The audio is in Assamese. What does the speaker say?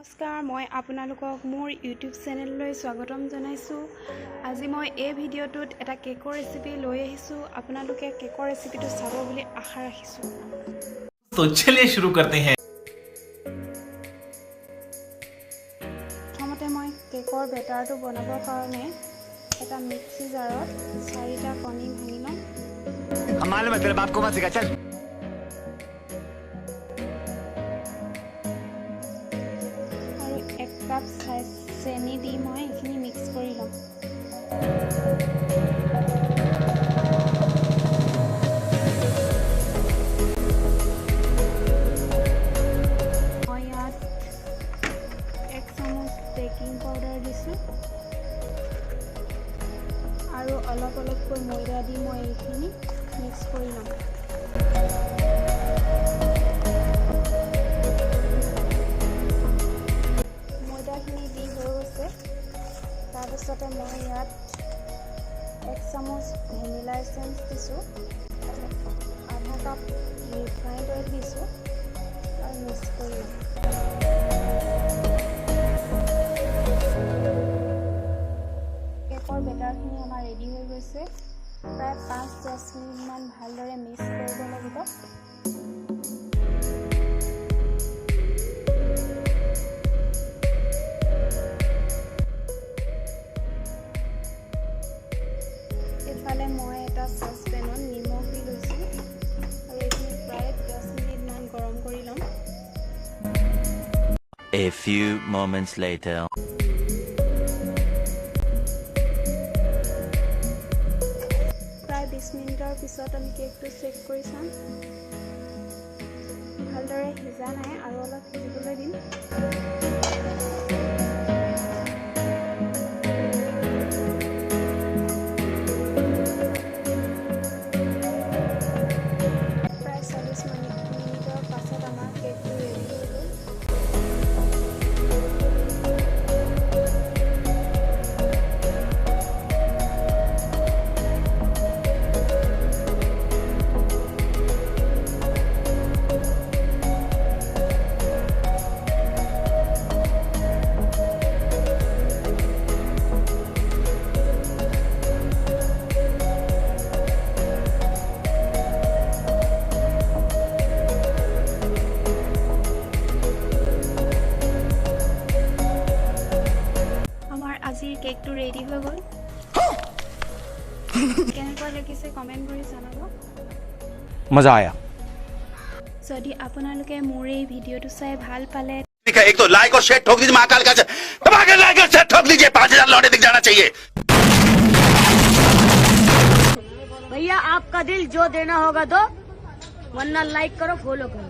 নমস্কাৰ, মই আপোনালোকক মোৰ ইউটিউব চেনেললৈ স্বাগতম জনাইছোঁ। আজি মই এই ভিডিঅ'টোত এটা কেকৰ ৰেচিপি লৈ আহিছোঁ। আপোনালোকে কেকৰ ৰেচিপিটো চাব বুলি আশা ৰাখিছোঁ। তো চলিয়ে শুৰু करते हैं। প্ৰথমতে মই কেকৰ বেটাৰটো বনাবৰ কাৰণে এটা মিক্সি জাৰত 4টা কণী ভাঙি ল'ম। मालूम है तेरे बाप को मत सिखा चल। আৰু 1 কাপ চেনি দি মই এইখিনি মিক্স কৰি ল'ম। মই ইয়াত 1 চামুচ বেকিং পাউডাৰ দিছোঁ আৰু অলপকৈ ময়দা দি মই এইখিনি মিক্স কৰি ল'ম। ময়দাখিনি দি হৈ গৈছে। তাৰপিছতে মই ইয়াত 1 চামুচ ভেনিলা এচেঞ্চ দিছোঁ, আধা কাপ ৰিফাইণ্ড অইল দিছোঁ আৰু মিক্স কৰি ল'ম। কেকৰ বেটাৰখিনি আমাৰ ৰেডি হৈ গৈছে। প্ৰায় 5-10 মিনিটমান ভালদৰে মিক্স কৰিব লাগিব। এফালে মই এটা চচপেনত নিমখ দি লৈছোঁ আৰু এইখিনি প্ৰায় 10 মিনিটমান গৰম কৰি ল'ম। A few moments later. প্ৰায় 20 মিনিটৰ পিছত আমি কেকটো চেক কৰি চাম। ভালদৰে সিজা নাই আৰু অলপ সিজিবলৈ দিম। প্ৰায় 40 মিনিটৰ পাছত আমাৰ কেকটো ৰেডি হৈ গ'ল। আজিৰ কেকটো ৰেডি হৈ গ'ল। কেনেকুৱা লাগিছে কমেণ্ট কৰি জনাব। मजा आया। যদি আপোনালোকে মোৰ এই ভিডিঅ'টো চাই ভাল পালে एक तो लाइक और शेयर ठोक दीजिए महाकाल का धमाके लाइक और शेयर ठोक दीजिए 5000 लौटे दिख जाना चाहिए। भैया आपका दिल जो देना होगा दो, वरना लाइक करो फॉलो करो।